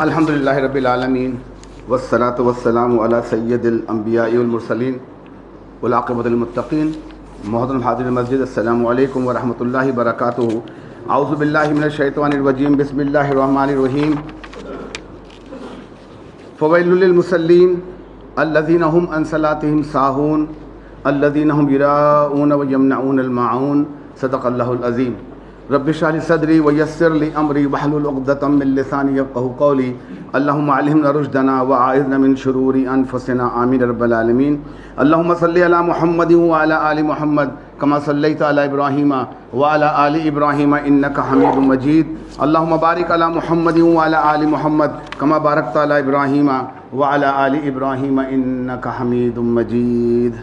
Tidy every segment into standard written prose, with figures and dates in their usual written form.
الحمدللہ رب العالمین والصلاة والسلام علی سید الانبیاء والمرسلین والعاقبۃ للمتقین. محترم حاضر مسجد، السلام علیکم ورحمۃ اللہ وبرکاتہ. اعوذ باللہ من الشیطان الرجیم، بسم اللہ الرحمن الرحیم. فویل للمصلین الذین هم عن صلاتهم ساہون الذین هم یراؤون ویمنعون الماعون. صدق اللہ العظیم. رب اشرح لي صدری ویسر لي امری واحلل عقدۃ من لسانی یفقهوا قولی. اللهم علمنا رشدنا واعذنا من شرور انفسنا. آمین رب العالمین. اللهم صل علی محمد وعلى آل محمد كما صليت على ابراہیم وعلى آل ابراہیم انك حمید مجید. اللهم بارک علی محمد وعلى آل محمد كما بارکت علی ابراہیم وعلى آل ابراہیم انك حمید مجید.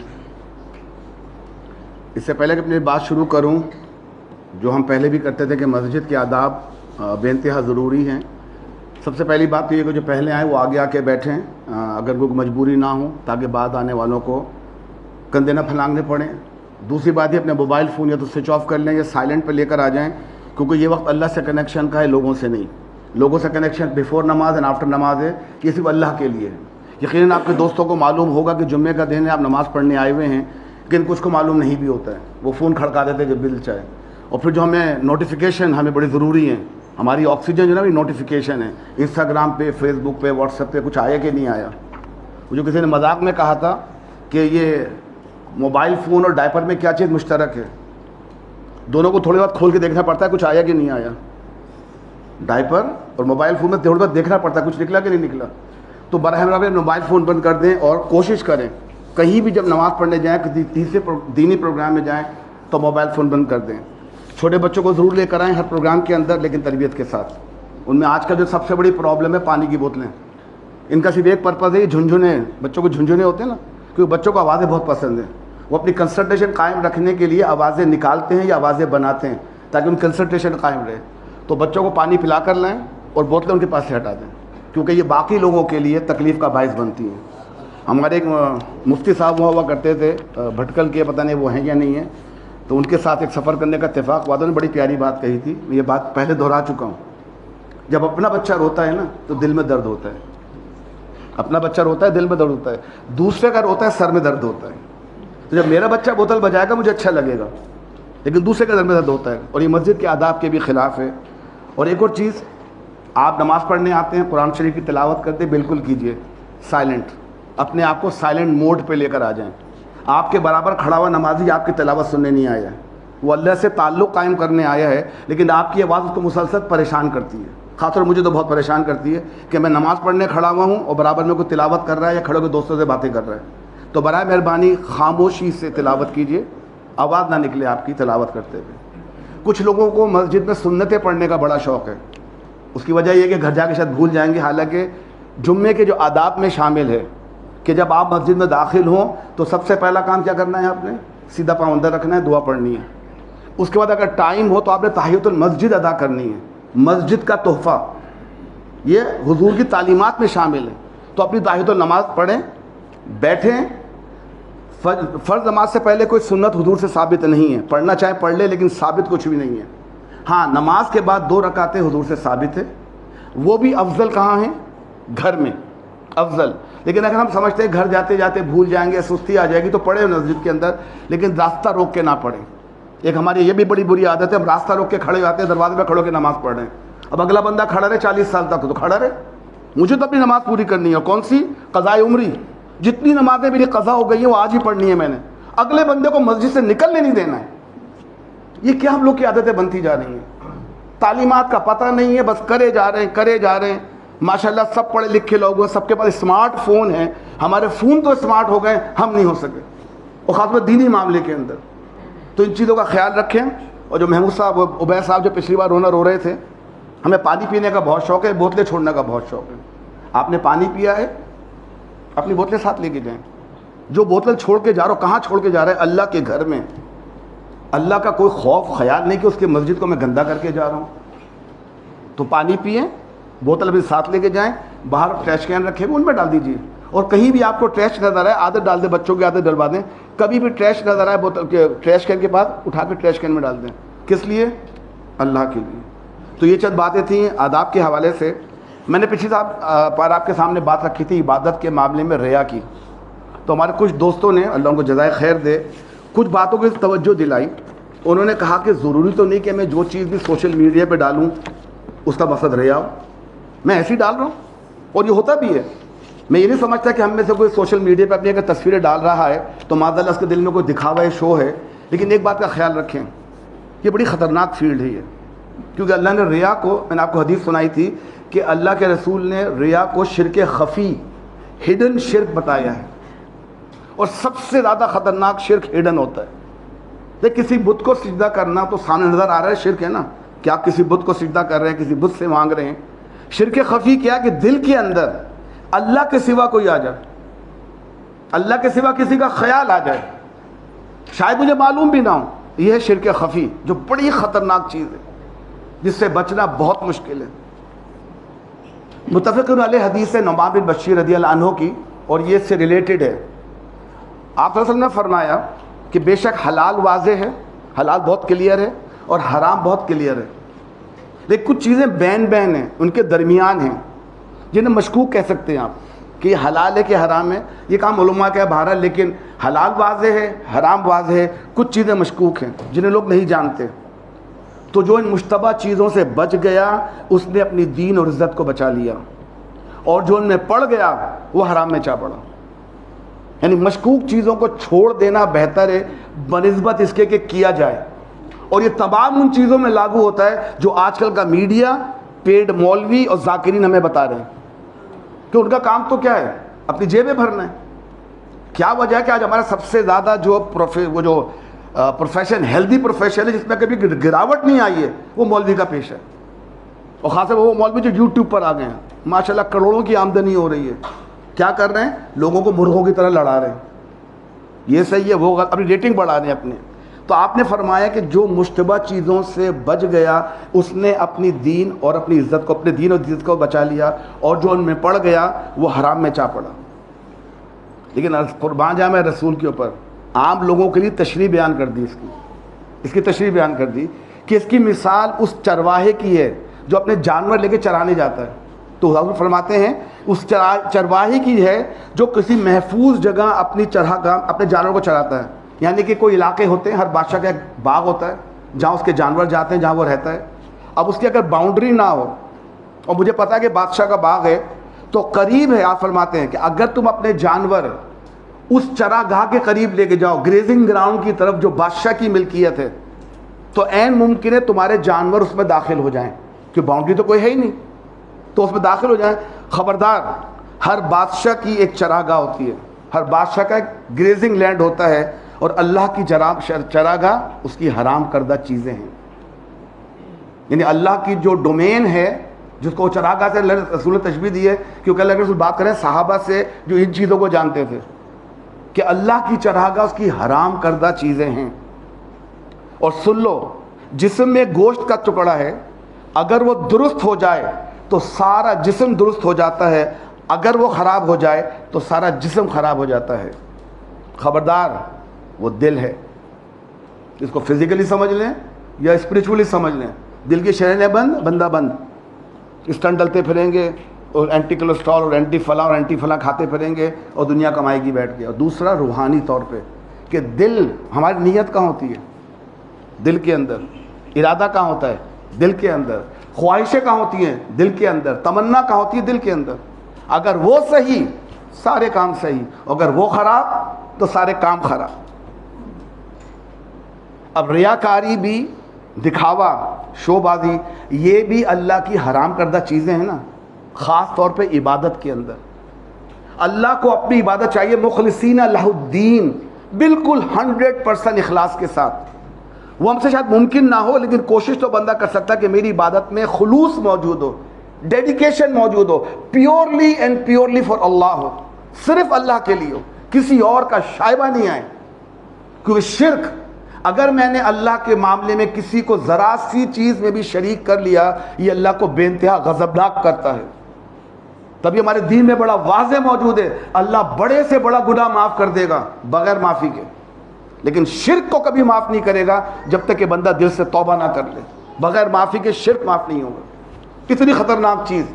اس سے پہلے کہ اپنی بات شروع کروں، جو ہم پہلے بھی کرتے تھے کہ مسجد کے آداب بے انتہا ضروری ہیں. سب سے پہلی بات تو یہ کہ جو پہلے آئیں وہ آگے آ کے بیٹھیں، اگر کوئی مجبوری نہ ہو، تاکہ بعد آنے والوں کو کندھے نہ پھلانگنے پڑیں. دوسری بات یہ اپنے موبائل فون یا تو سوئچ آف کر لیں یا سائلنٹ پہ لے کر آ جائیں، کیونکہ یہ وقت اللہ سے کنیکشن کا ہے، لوگوں سے نہیں. لوگوں سے کنیکشن بیفور نماز اینڈ آفٹر نماز ہے، یہ صرف اللہ کے لیے ہے. یقیناً آپ کے دوستوں کو معلوم ہوگا کہ جمعے کا دن ہے، آپ نماز پڑھنے آئے ہوئے ہیں، لیکن کچھ کو معلوم نہیں بھی ہوتا ہے. وہ فون کھڑکا دیتے جب دل چاہے. اور پھر جو ہمیں نوٹیفیکیشن ہمیں بڑی ضروری ہیں، ہماری آکسیجن جو ہے نا بھی نوٹیفیکیشن ہے. انسٹاگرام پہ، فیس بک پہ، واٹس ایپ پہ کچھ آیا کہ نہیں آیا. جو کسی نے مذاق میں کہا تھا کہ یہ موبائل فون اور ڈائپر میں کیا چیز مشترک ہے، دونوں کو تھوڑی بات کھول کے دیکھنا پڑتا ہے کچھ آیا کہ نہیں آیا. ڈائپر اور موبائل فون میں تھوڑی بات دیکھنا پڑتا ہے کچھ نکلا کہ نہیں نکلا. تو براہ مہربانی موبائل فون بند کر دیں اور کوشش کریں کہیں بھی جب نماز پڑھنے جائیں، کسی تیسرے دینی پروگرام میں جائیں تو موبائل فون بند کر دیں. چھوٹے بچوں کو ضرور لے کر آئیں ہر پروگرام کے اندر، لیکن تربیت کے ساتھ. ان میں آج کل جو سب سے بڑی پرابلم ہے پانی کی بوتلیں. ان کا صرف ایک پرپز ہے، یہ جھنجھنے، بچوں کو جھنجھنے ہوتے ہیں نا، کیونکہ بچوں کو آوازیں بہت پسند ہیں. وہ اپنی کنسنٹریشن قائم رکھنے کے لیے آوازیں نکالتے ہیں یا آوازیں بناتے ہیں تاکہ ان کنسنٹریشن قائم رہے. تو بچوں کو پانی پلا کر لائیں اور بوتلیں ان کے پاس سے ہٹا دیں، کیونکہ یہ باقی لوگوں کے لیے تکلیف کا باعث بنتی ہیں. ہمارے ایک مفتی صاحب ہوا کرتے تھے بھٹکل کے، پتہ نہیں وہ ہیں یا نہیں ہیں، تو ان کے ساتھ ایک سفر کرنے کا اتفاق ہوا تھا. نے بڑی پیاری بات کہی تھی، یہ بات پہلے دہرا چکا ہوں. جب اپنا بچہ روتا ہے نا تو دل میں درد ہوتا ہے. اپنا بچہ روتا ہے دل میں درد ہوتا ہے، دوسرے کا روتا ہے سر میں درد ہوتا ہے. تو جب میرا بچہ بوتل بجائے گا مجھے اچھا لگے گا، لیکن دوسرے کا دل میں درد ہوتا ہے. اور یہ مسجد کے آداب کے بھی خلاف ہے. اور ایک اور چیز، آپ نماز پڑھنے آتے ہیں، قرآن شریف کی تلاوت کرتے بالکل کیجئے سائلنٹ. اپنے آپ کو سائلنٹ موڈ پہ لے کر آ جائیں. آپ کے برابر کھڑا ہوا نمازی آپ کی تلاوت سننے نہیں آیا ہے، وہ اللہ سے تعلق قائم کرنے آیا ہے، لیکن آپ کی آواز اس کو مسلسل پریشان کرتی ہے. خاص طور مجھے تو بہت پریشان کرتی ہے کہ میں نماز پڑھنے کھڑا ہوا ہوں اور برابر میں کوئی تلاوت کر رہا ہے یا کھڑے ہو کے دوستوں سے باتیں کر رہا ہے. تو برائے مہربانی خاموشی سے تلاوت کیجیے، آواز نہ نکلے آپ کی تلاوت کرتے ہوئے. کچھ لوگوں کو مسجد میں سنتیں پڑھنے کا بڑا شوق ہے. اس کی وجہ یہ کہ گھر جا کے شاید بھول جائیں گے، حالانکہ جمعے کے جو آداب میں شامل ہے کہ جب آپ مسجد میں داخل ہوں تو سب سے پہلا کام کیا کرنا ہے، آپ نے سیدھا پاؤں اندر رکھنا ہے، دعا پڑھنی ہے. اس کے بعد اگر ٹائم ہو تو آپ نے تحیۃ المسجد ادا کرنی ہے. مسجد کا تحفہ یہ حضور کی تعلیمات میں شامل ہے. تو اپنی تحیۃ النماز پڑھیں، بیٹھیں. فرض نماز سے پہلے کوئی سنت حضور سے ثابت نہیں ہے، پڑھنا چاہے پڑھ لے، لیکن ثابت کچھ بھی نہیں ہے. ہاں، نماز کے بعد 2 رکعتیں حضور سے ثابت ہے، وہ بھی افضل کہاں ہیں؟ گھر میں افضل. لیکن اگر ہم سمجھتے ہیں گھر جاتے جاتے بھول جائیں گے، سستی آ جائے گی، تو پڑھے مسجد کے اندر، لیکن راستہ روک کے نہ پڑھیں. ایک ہماری یہ بھی بڑی بری عادت ہے، ہم راستہ روک کے کھڑے ہوتے ہیں، دروازے پہ کھڑے ہو کے نماز پڑھ رہے ہیں. اب اگلا بندہ کھڑا رہے 40 سال تک تو کھڑا رہے، مجھے تو اپنی نماز پوری کرنی ہے. کون سی؟ قضاء عمری. جتنی نمازیں میری قضا ہو گئی ہیں وہ آج ہی پڑھنی ہے میں نے. اگلے بندے کو مسجد سے نکلنے نہیں دینا ہے. یہ کیا ہم لوگ کی عادتیں بنتی جا رہی ہیں؟ تعلیمات کا پتہ نہیں ہے، بس کرے جا رہے ہیں. ماشاءاللہ سب پڑھے لکھے لوگ ہیں، سب کے پاس اسمارٹ فون ہیں. ہمارے فون تو اسمارٹ ہو گئے، ہم نہیں ہو سکے، اور خاص طور دینی معاملے کے اندر. تو ان چیزوں کا خیال رکھیں. اور جو محمود صاحب، عبید صاحب جو پچھلی بار رو رہے تھے، ہمیں پانی پینے کا بہت شوق ہے، بوتلیں چھوڑنے کا بہت شوق ہے. آپ نے پانی پیا ہے، اپنی بوتلیں ساتھ لے کے جائیں. جو بوتل چھوڑ کے جا رہا ہو، کہاں چھوڑ کے جا رہا ہے؟ اللہ کے گھر میں. اللہ کا کوئی خوف خیال نہیں کہ اس کی مسجد کو میں گندا کر کے جا رہا ہوں. تو پانی پئیں، بوتل بھی ساتھ لے کے جائیں. باہر ٹریش کین رکھے ہوئے ان میں ڈال دیجیے. اور کہیں بھی آپ کو ٹریش نظر آئے، عادت ڈال دیں، بچوں کی عادت ڈلوا دیں. کبھی بھی ٹریش نظر آئے بوتل کے ٹریش کین کے پاس، اٹھا کے ٹریش کین میں ڈال دیں. کس لیے؟ اللہ کے لیے. تو یہ چند باتیں تھیں آداب کے حوالے سے. میں نے پچھلی بار آپ کے سامنے بات رکھی تھی عبادت کے معاملے میں ریا کی، تو ہمارے کچھ دوستوں نے، اللہ ان کو جزائے خیر دے، کچھ باتوں کو توجہ دلائی. انہوں نے کہا کہ ضروری تو نہیں کہ میں جو چیز بھی سوشل میڈیا پہ ڈالوں اس کا مقصد ریا ہو. میں ایسے ہی ڈال رہا ہوں اور یہ ہوتا بھی ہے. میں یہ نہیں سمجھتا کہ ہم میں سے کوئی سوشل میڈیا پہ اپنی اگر تصویریں ڈال رہا ہے تو معاذ اللہ اس کے دل میں کوئی دکھاوا شو ہے. لیکن ایک بات کا خیال رکھیں، یہ بڑی خطرناک فیلڈ ہے یہ، کیونکہ اللہ نے ریا کو، میں نے آپ کو حدیث سنائی تھی کہ اللہ کے رسول نے ریا کو شرک خفی، ہڈن شرک بتایا ہے، اور سب سے زیادہ خطرناک شرک ہڈن ہوتا ہے. دیکھ کسی بت کو سجدہ کرنا تو سامنے نظر آ رہا ہے شرک ہے نا، کہ آپ کسی بت کو سجدہ کر رہے ہیں، کسی بت سے مانگ رہے ہیں. شرک خفی کیا کہ دل کے اندر اللہ کے سوا کوئی آ جائے، اللہ کے سوا کسی کا خیال آ جائے، شاید مجھے معلوم بھی نہ ہو. یہ ہے شرک خفی، جو بڑی خطرناک چیز ہے، جس سے بچنا بہت مشکل ہے. متفق علیہ حدیث ہے نعمان بن بشیر رضی اللہ عنہ کی، اور یہ اس سے ریلیٹڈ ہے. آپ صلی اللہ علیہ وسلم نے فرمایا کہ بے شک حلال واضح ہے، حلال بہت کلیئر ہے، اور حرام بہت کلیئر ہے، لیکن کچھ چیزیں بین ہیں، ان کے درمیان ہیں، جنہیں مشکوک کہہ سکتے ہیں آپ کہ یہ حلال ہے کہ حرام ہے. یہ کام علماء کا ہے بہرحال، لیکن حلال واضح ہے، حرام واضح ہے، کچھ چیزیں مشکوک ہیں جنہیں لوگ نہیں جانتے. تو جو ان مشتبہ چیزوں سے بچ گیا اس نے اپنی دین اور عزت کو بچا لیا، اور جو ان میں پڑ گیا وہ حرام میں چا پڑا. یعنی مشکوک چیزوں کو چھوڑ دینا بہتر ہے بنسبت اس کے کہ کیا جائے. اور یہ تمام ان چیزوں میں لاگو ہوتا ہے جو آج کل کا میڈیا، پیڈ مولوی اور ذاکرین ہمیں بتا رہے ہیں، کہ ان کا کام تو کیا ہے، اپنی جیبیں بھرنا ہے. کیا وجہ ہے کہ آج ہمارا سب سے زیادہ جو پروفیشن، ہیلدی پروفیشن ہے، جس میں کبھی گراوٹ نہیں آئی ہے، وہ مولوی کا پیشہ ہے. اور خاص طور وہ مولوی جو یوٹیوب پر آ گئے ہیں، ماشاءاللہ کروڑوں کی آمدنی ہو رہی ہے. کیا کر رہے ہیں؟ لوگوں کو مرغوں کی طرح لڑا رہے ہیں، یہ صحیح ہے، وہ اپنی ریٹنگ بڑھا رہے ہیں اپنے. تو آپ نے فرمایا کہ جو مشتبہ چیزوں سے بچ گیا اس نے اپنی دین اور اپنی عزت کو، اپنے دین اور عزت کو بچا لیا، اور جو ان میں پڑ گیا وہ حرام میں چا پڑا. لیکن قربان جائے میں رسول کے اوپر عام لوگوں کے لیے تشریح بیان کر دی، اس کی تشریح بیان کر دی کہ اس کی مثال اس چرواہے کی ہے جو اپنے جانور لے کے چرانے جاتا ہے. تو حضور فرماتے ہیں اس چرواہے کی ہے جو کسی محفوظ جگہ اپنی چراگاہ، اپنے جانور کو چراتا ہے. یعنی کہ کوئی علاقے ہوتے ہیں، ہر بادشاہ کا ایک باغ ہوتا ہے جہاں اس کے جانور جاتے ہیں، جہاں وہ رہتا ہے. اب اس کی اگر باؤنڈری نہ ہو، اور مجھے پتا ہے کہ بادشاہ کا باغ ہے تو قریب ہے، آپ فرماتے ہیں کہ اگر تم اپنے جانور اس چراگاہ کے قریب لے کے جاؤ، گریزنگ گراؤنڈ کی طرف جو بادشاہ کی ملکیت ہے، تو عین ممکن ہے تمہارے جانور اس میں داخل ہو جائیں، کہ باؤنڈری تو کوئی ہے ہی نہیں، تو اس میں داخل ہو جائیں. خبردار، ہر بادشاہ کی ایک چراگاہ ہوتی ہے، ہر بادشاہ کا ایک گریزنگ لینڈ ہوتا ہے، اور اللہ کی چراگاہ اس کی حرام کردہ چیزیں ہیں. یعنی اللہ کی جو ڈومین ہے، جس کو چراگاہ سے رسول نے تشبیہ دی ہے، کیونکہ اللہ کے رسول بات کریں صحابہ سے جو ان چیزوں کو جانتے تھے کہ اللہ کی چراگاہ اس کی حرام کردہ چیزیں ہیں. اور سن لو، جسم میں گوشت کا ٹکڑا ہے، اگر وہ درست ہو جائے تو سارا جسم درست ہو جاتا ہے، اگر وہ خراب ہو جائے تو سارا جسم خراب ہو جاتا ہے. خبردار، وہ دل ہے. اس کو فزیکلی سمجھ لیں یا اسپریچولی سمجھ لیں، دل کی شرائیں بند، بندہ بند، اسٹنٹ ڈلتے پھریں گے، اور اینٹی کولیسٹرول اور اینٹی فلاں اور اینٹی فلاں کھاتے پھریں گے، اور دنیا کمائے گی بیٹھ کے. اور دوسرا روحانی طور پہ کہ دل، ہماری نیت کہاں ہوتی ہے؟ دل کے اندر. ارادہ کہاں ہوتا ہے؟ دل کے اندر. خواہشیں کہاں ہوتی ہیں؟ دل کے اندر. تمنا کہاں ہوتی ہے؟ دل کے اندر. اگر وہ صحیح، سارے کام صحیح، اگر وہ خراب تو سارے کام خراب. اب ریاکاری بھی، دکھاوا، شو بازی، یہ بھی اللہ کی حرام کردہ چیزیں ہیں نا. خاص طور پہ عبادت کے اندر اللہ کو اپنی عبادت چاہیے مخلصین لہ الدین، بالکل 100% اخلاص کے ساتھ. وہ ہم سے شاید ممکن نہ ہو، لیکن کوشش تو بندہ کر سکتا ہے کہ میری عبادت میں خلوص موجود ہو، ڈیڈیکیشن موجود ہو، پیورلی اینڈ پیورلی فار اللہ ہو، صرف اللہ کے لیے ہو، کسی اور کا شائبہ نہیں آئے. کیونکہ شرک، اگر میں نے اللہ کے معاملے میں کسی کو ذرا سی چیز میں بھی شریک کر لیا، یہ اللہ کو بے انتہا غضبناک کرتا ہے. تبھی ہمارے دین میں بڑا واضح موجود ہے، اللہ بڑے سے بڑا گناہ معاف کر دے گا بغیر معافی کے، لیکن شرک کو کبھی معاف نہیں کرے گا جب تک کہ بندہ دل سے توبہ نہ کر لے. بغیر معافی کے شرک معاف نہیں ہوگا. کتنی خطرناک چیز.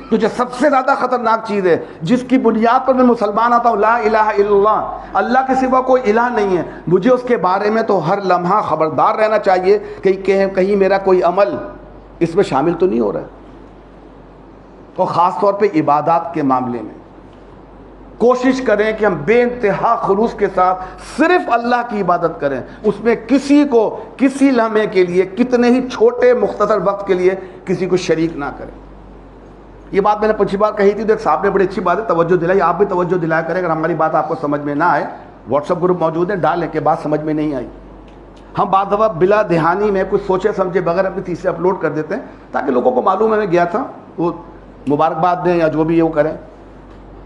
تو جو سب سے زیادہ خطرناک چیز ہے جس کی بنیاد پر میں مسلمان آتا ہوں، لا الہ الا اللہ، اللہ کے سوا کوئی الہ نہیں ہے، مجھے اس کے بارے میں تو ہر لمحہ خبردار رہنا چاہیے کہ کہیں میرا کوئی عمل اس میں شامل تو نہیں ہو رہا ہے۔ اور خاص طور پہ عبادات کے معاملے میں کوشش کریں کہ ہم بے انتہا خلوص کے ساتھ صرف اللہ کی عبادت کریں، اس میں کسی کو کسی لمحے کے لیے، کتنے ہی چھوٹے مختصر وقت کے لیے کسی کو شریک نہ کریں۔ یہ بات میں نے پچھلی بار کہی تھی تو ایک صاحب نے بڑی اچھی بات ہے توجہ دلائی، آپ بھی توجہ دلایا کریں۔ اگر ہماری بات آپ کو سمجھ میں نہ آئے، واٹس ایپ گروپ موجود ہے، ڈالیں کہ بات سمجھ میں نہیں آئی۔ ہم بعض دفعہ بلا دہانی میں کچھ سوچے سمجھے بغیر اپنی چیز سے اپلوڈ کر دیتے ہیں تاکہ لوگوں کو معلوم ہے میں گیا تھا، وہ مبارکباد دیں یا جو بھی وہ کریں،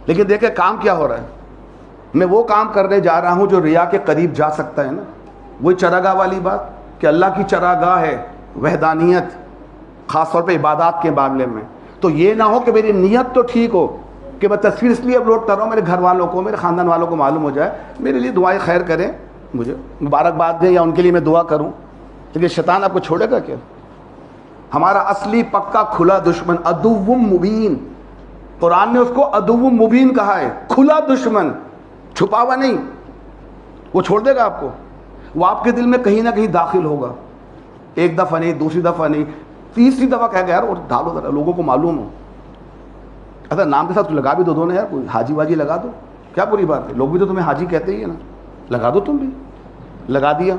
لیکن دیکھیں کام کیا ہو رہا ہے۔ میں وہ کام کرنے جا رہا ہوں جو ریا کے قریب جا سکتا ہے نا، وہی چراگاہ والی بات کہ اللہ کی چراگاہ ہے وحدانیت، خاص طور پہ عبادات کے معاملے میں۔ تو یہ نہ ہو کہ میری نیت تو ٹھیک ہو کہ میں تصویر اس لیے اپلوڈ کر رہا ہوں میرے گھر والوں کو، میرے خاندان والوں کو معلوم ہو جائے، میرے لیے دعائیں خیر کریں، مجھے مبارکباد دیں یا ان کے لیے میں دعا کروں، لیکن شیطان آپ کو چھوڑے گا کیا؟ ہمارا اصلی پکا کھلا دشمن عدو مبین، قرآن نے اس کو عدو مبین کہا ہے، کھلا دشمن، چھپا ہوا نہیں، وہ چھوڑ دے گا آپ کو، وہ آپ کے دل میں کہیں نہ کہیں داخل ہوگا، ایک دفعہ نہیں، دوسری دفعہ نہیں، تیسری دفعہ کہہ گیا یار اور ڈالو ذرا لوگوں کو معلوم ہو، اگر نام کے ساتھ لگا بھی دو نے یار، کوئی حاجی واجی لگا دو، کیا بری بات ہے، لوگ بھی تو تمہیں حاجی کہتے ہی ہے نا، لگا دو، تم بھی لگا دیا،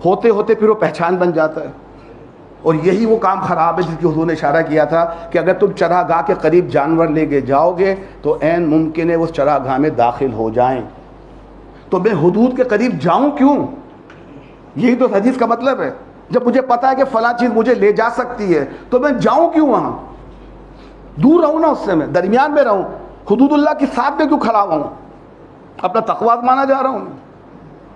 ہوتے ہوتے پھر وہ پہچان بن جاتا ہے۔ اور یہی وہ کام خراب ہے جس کی حضور نے اشارہ کیا تھا کہ اگر تم چراگاہ کے قریب جانور لے کے جاؤ گے تو عین ممکن ہے اس چراگاہ میں داخل ہو جائیں، تو میں حدود کے قریب جاؤں کیوں؟ یہی تو حدیث کا مطلب ہے، جب مجھے پتا ہے کہ فلاں چیز مجھے لے جا سکتی ہے تو میں جاؤں کیوں وہاں؟ دور رہوں نا اس سے، میں درمیان میں رہوں، حدود اللہ کی ساتھ میں کیوں کھڑا ہوں؟ اپنا تقویٰ آزمانا جا رہا ہوں۔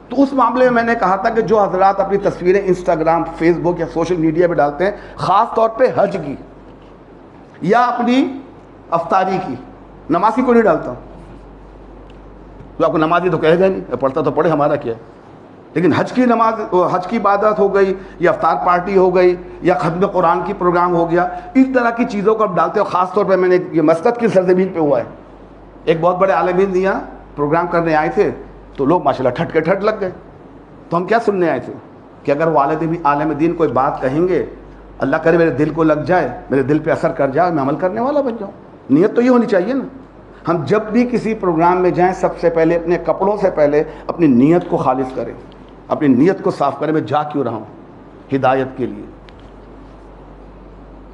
تو اس معاملے میں میں نے کہا تھا کہ جو حضرات اپنی تصویریں انسٹاگرام، فیس بک یا سوشل میڈیا پہ ڈالتے ہیں، خاص طور پہ حج کی یا اپنی افطاری کی، نمازی کو نہیں ڈالتا، تو آپ کو نمازی تو کہے گا نہیں، پڑھتا تو پڑھے، ہمارا کیا ہے، لیکن حج کی نماز، حج کی عبادت ہو گئی یا افطار پارٹی ہو گئی یا ختم قرآن کی پروگرام ہو گیا، اس طرح کی چیزوں کو آپ ڈالتے ہو۔ خاص طور پہ میں نے یہ مسقط کی سرزمین پہ ہوا ہے، ایک بہت بڑے عالم دین یہاں پروگرام کرنے آئے تھے تو لوگ ماشاءاللہ ٹھٹ کے ٹھٹ لگ گئے، تو ہم کیا سننے آئے تھے کہ اگر وہ عالم دین کوئی بات کہیں گے، اللہ کرے میرے دل کو لگ جائے، میرے دل پہ اثر کر جائے، میں عمل کرنے والا بن جاؤں۔ نیت تو یہ ہونی چاہیے نا۔ ہم جب بھی کسی پروگرام میں جائیں سب سے پہلے اپنے کپڑوں سے پہلے اپنی نیت کو خالص کریں، اپنی نیت کو صاف کریں، میں جا کیوں رہا ہوں ہدایت کے لیے۔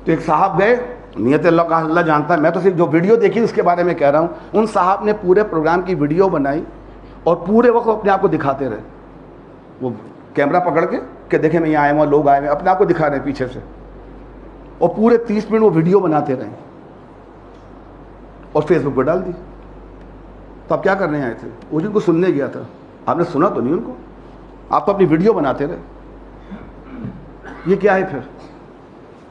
تو ایک صاحب گئے، نیت اللہ کا اللہ جانتا ہے، میں تو صرف جو ویڈیو دیکھی اس کے بارے میں کہہ رہا ہوں، ان صاحب نے پورے پروگرام کی ویڈیو بنائی اور پورے وقت اپنے آپ کو دکھاتے رہے، وہ کیمرہ پکڑ کے کہ دیکھیں میں یہاں آیا ہوں، لوگ آئے ہوئے، اپنے آپ کو دکھا رہے ہیں پیچھے سے، اور پورے 30 منٹ وہ ویڈیو بناتے رہے اور فیس بک پہ ڈال دی۔ تو آپ کیا کرنے آئے تھے؟ وہ جن کو سننے گیا تھا، آپ نے سنا تو نہیں ان کو، آپ تو اپنی ویڈیو بناتے رہے، یہ کیا ہے پھر؟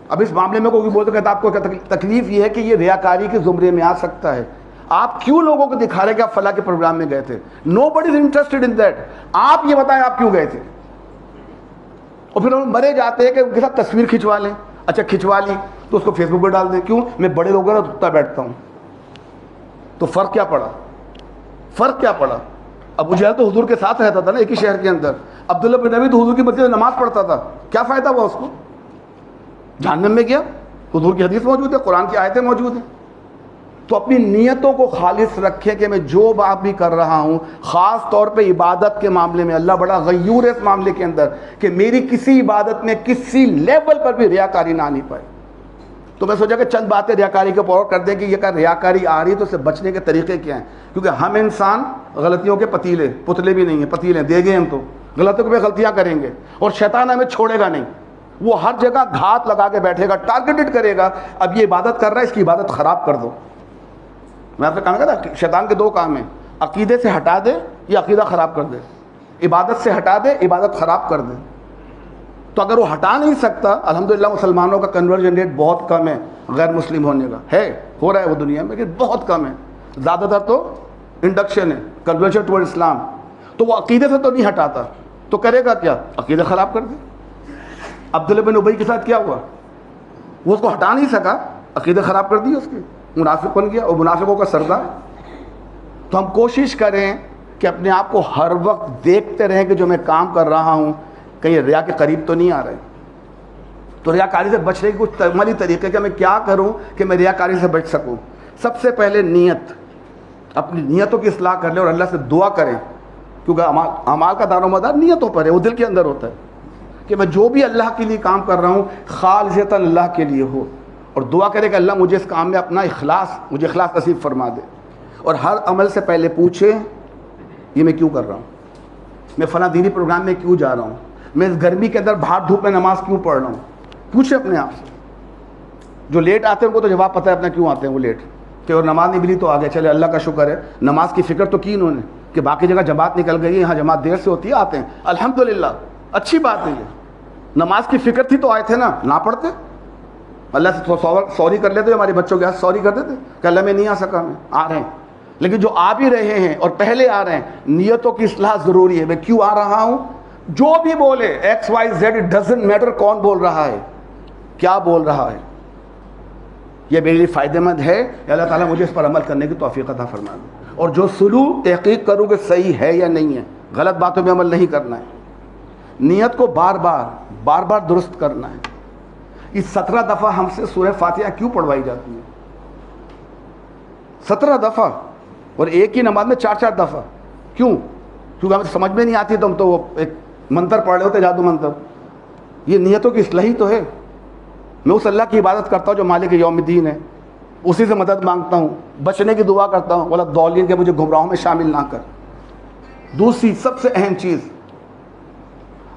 اب اس معاملے میں کوئی بولتا کہتا آپ کو تکلیف یہ ہے کہ یہ ریاکاری کے زمرے میں آ سکتا ہے، آپ کیوں لوگوں کو دکھا رہے کہ آپ فلاں کے پروگرام میں گئے تھے؟ Nobody is interested in that, آپ یہ بتائیں آپ کیوں گئے تھے؟ اور پھر ہم مرے جاتے ہیں کہ ان کے ساتھ تصویر کھنچوا لیں، اچھا کھنچوا لی تو اس کو فیس بک پہ ڈال دیں، کیوں؟ میں بڑے لوگوں کا دھتا بیٹھتا ہوں۔ تو فرق کیا پڑا؟ فرق کیا پڑا؟ ابو جہل تو حضور کے ساتھ رہتا تھا نا، ایک ہی شہر کے اندر، عبداللہ بن نبی تو حضور کی مسجد میں نماز پڑھتا تھا، کیا فائدہ ہوا اس کو؟ جہنم میں گیا، حضور کی حدیث موجود ہے، قرآن کی آیتیں موجود ہیں۔ تو اپنی نیتوں کو خالص رکھیں کہ میں جو بات بھی کر رہا ہوں، خاص طور پہ عبادت کے معاملے میں، اللہ بڑا غیور ہے اس معاملے کے اندر کہ میری کسی عبادت میں کسی لیول پر بھی ریاکاری نہ آنی پائے۔ تو میں سوچا کہ چند باتیں ریاکاری کے اوپر کر دیں کہ یہ کہ ریاکاری آ رہی ہے تو اس سے بچنے کے طریقے کیا ہیں، کیونکہ ہم انسان غلطیوں کے پتلے بھی نہیں ہیں، پتیلے دے گئے ہم تو غلطیوں پہ غلطیاں کریں گے، اور شیطان ہمیں چھوڑے گا نہیں، وہ ہر جگہ گھات لگا کے بیٹھے گا، ٹارگیٹڈ کرے گا، اب یہ عبادت کر رہا ہے اس کی عبادت خراب کر دو۔ میں آپ سے کہا تھا شیطان کے دو کام ہیں، عقیدے سے ہٹا دے یا عقیدہ خراب کر دے، عبادت سے ہٹا دے عبادت خراب کر دے۔ تو اگر وہ ہٹا نہیں سکتا، الحمدللہ مسلمانوں کا کنورژن ریٹ بہت کم ہے غیر مسلم ہونے کا، ہے ہو رہا ہے وہ دنیا میں لیکن بہت کم ہے، زیادہ تر تو انڈکشن ہے، کنورژن ٹورڈ اسلام۔ تو وہ عقیدے سے تو نہیں ہٹاتا تو کرے گا کیا؟ عقیدہ خراب کر دے۔ عبداللہ بن ابی کے ساتھ کیا ہوا؟ وہ اس کو ہٹا نہیں سکا عقیدہ خراب کر دیا اس کے، منافق بن گیا اور منافقوں کا سردار۔ تو ہم کوشش کریں کہ اپنے آپ کو ہر وقت دیکھتے رہیں کہ جو میں کام کر رہا ہوں کہیں ریا کے قریب تو نہیں آ رہے۔ تو ریاکاری سے بچنے کے کچھ عملی طریقے کہ میں کیا کروں کہ میں ریاکاری سے بچ سکوں۔ سب سے پہلے نیت، اپنی نیتوں کی اصلاح کر لیں اور اللہ سے دعا کریں، کیونکہ اعمال کا دار و مدار نیتوں پر ہے، وہ دل کے اندر ہوتا ہے کہ میں جو بھی اللہ کے لیے کام کر رہا ہوں خالصتاً اللہ کے لیے ہو، اور دعا کرے کہ اللہ مجھے اس کام میں اپنا مجھے اخلاص نصیب فرما دے۔ اور ہر عمل سے پہلے پوچھیں یہ میں کیوں کر رہا ہوں، میں فلاں دینی پروگرام میں کیوں جا رہا ہوں، میں اس گرمی کے اندر باہر دھوپ میں نماز کیوں پڑھ رہا ہوں۔ پوچھیں اپنے آپ سے۔ جو لیٹ آتے ہیں ان کو تو جواب پتہ ہے اپنا کیوں آتے ہیں وہ لیٹ، کہ اور نماز نہیں ملی تو آ گئے، چلے اللہ کا شکر ہے، نماز کی فکر تو کی انہوں نے کہ باقی جگہ جماعت نکل گئی ہے، یہاں جماعت دیر سے ہوتی ہے آتے ہیں، الحمدللہ اچھی بات ہے یہ، نماز کی فکر تھی تو آئے تھے نا، نہ پڑھتے اللہ سے سوری کر لیتے، ہمارے بچوں کے ہاتھ سوری کر دیتے کہ اللہ میں نہیں آ سکا، میں آ رہے ہیں۔ لیکن جو آ بھی رہے ہیں اور پہلے آ رہے ہیں، نیتوں کی اصلاح ضروری ہے۔ میں کیوں آ رہا ہوں، جو بھی بولے X Y Z, it doesn't matter کون بول رہا ہے، کیا بول رہا ہے، یہ میرے لیے فائدہ مند ہے، اللہ تعالیٰ مجھے اس پر عمل کرنے کی توفیق عطا فرما دے۔ اور جو سلوک تحقیق کروں کہ صحیح ہے یا نہیں ہے، غلط باتوں میں عمل نہیں کرنا ہے، نیت کو بار بار درست کرنا ہے۔ اس 17 دفعہ ہم سے سورہ فاتحہ کیوں پڑھوائی جاتی ہے؟ 17 دفعہ، اور ایک ہی نماز میں 4 دفعہ، کیوں؟ کیونکہ ہمیں سمجھ میں نہیں آتی تو ہم تو وہ ایک منتر پڑھ رہے ہوتے، جادو منتر۔ یہ نیتوں کی اصلاح تو ہے، میں اس اللہ کی عبادت کرتا ہوں جو مالک یوم الدین ہے، اسی سے مدد مانگتا ہوں، بچنے کی دعا کرتا ہوں، ولا ضالین کہ مجھے گمراہوں میں شامل نہ کر۔ دوسری سب سے اہم چیز،